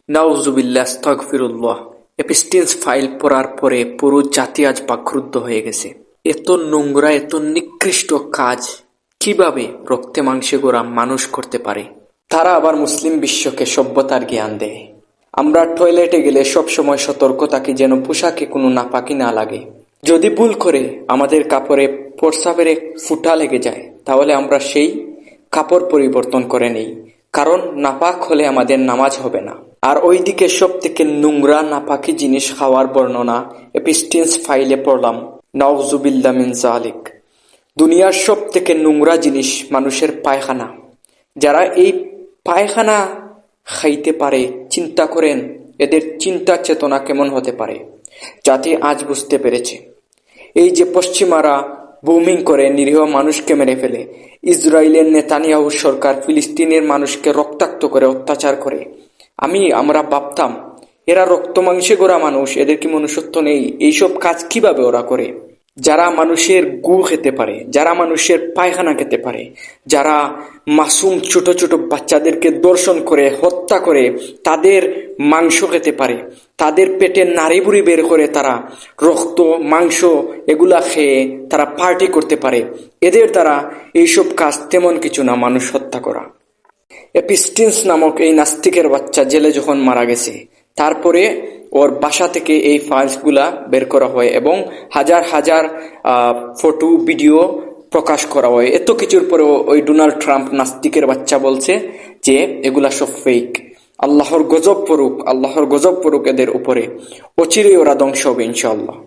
নাউজুবিল্লাহ, আস্তাগফিরুল্লাহ। এপিস্টিনস ফাইল পড়ার পরে পুরো জাতি আজ বাকরুদ্ধ হয়ে গেছে। এত নোংরা, এত নিকৃষ্ট কাজ কিভাবে রক্তে মাংসে গোড়া মানুষ করতে পারে? তারা আবার মুসলিম বিশ্বকে সভ্যতার জ্ঞান দেয়। আমরা টয়লেটে গেলে সব সময় সতর্ক থাকি যেন পোশাকে কোনো নাপাকি না লাগে। যদি ভুল করে আমাদের কাপড়ে প্রস্রাবের এক ফুটা লেগে যায়, তাহলে আমরা সেই কাপড় পরিবর্তন করে নেই, কারণ নাপাক হলে আমাদের নামাজ হবে না। আর ওইদিকে সব থেকে নোংরা নাপাকি জিনিস খাওয়ার বর্ণনা এপিস্টিনস ফাইলে পড়লাম। নাউজুবিল্লাহ মিন যালিক। দুনিয়ার সব থেকে নোংরা জিনিস মানুষের পায়খানা। যারা এই পায়খানা খাইতে পারে, চিন্তা করেন এদের চিন্তা চেতনা কেমন হতে পারে। জাতি আজ বুঝতে পেরেছে, এই যে পশ্চিমারা বুমিং করে নিরীহ মানুষকে মেরে ফেলে, ইসরায়েলের নেতানিয়াহু সরকার ফিলিস্তিনের মানুষকে রক্তাক্ত করে অত্যাচার করে, আমরা ভাবতাম এরা রক্ত মাংসে গোড়া মানুষ, এদের কি মনুষ্যত্ব নেই? এইসব কাজ কিভাবে ওরা করে? যারা মানুষের গু খেতে পারে, যারা মানুষের পায়খানা খেতে পারে, যারা মাসুম ছোট ছোট বাচ্চাদেরকে দর্শন করে হত্যা করে তাদের মাংস খেতে পারে, তাদের পেটে নাড়ি বুড়ি বের করে তারা রক্ত মাংস এগুলা খেয়ে তারা পার্টি করতে পারে, এদের দ্বারা এইসব কাজ তেমন কিছু না মানুষ হত্যা করা। এপিস্টিনস নামক এই নাস্তিকের বাচ্চা জেলে যখন মারা গেছে, তারপরে ওর বাসা থেকে এই ফাইলসগুলা বের করা হয় এবং হাজার হাজার ফটো ভিডিও প্রকাশ করা হয়। এত কিছুর পরেও ওই ডোনাল্ড ট্রাম্প নাস্তিকের বাচ্চা বলছে যে এগুলা সব ফেক। আল্লাহর গজব পড়ুক এদের উপরে, অচিরেই ওরা ধ্বংস হবে ইনশাআল্লাহ।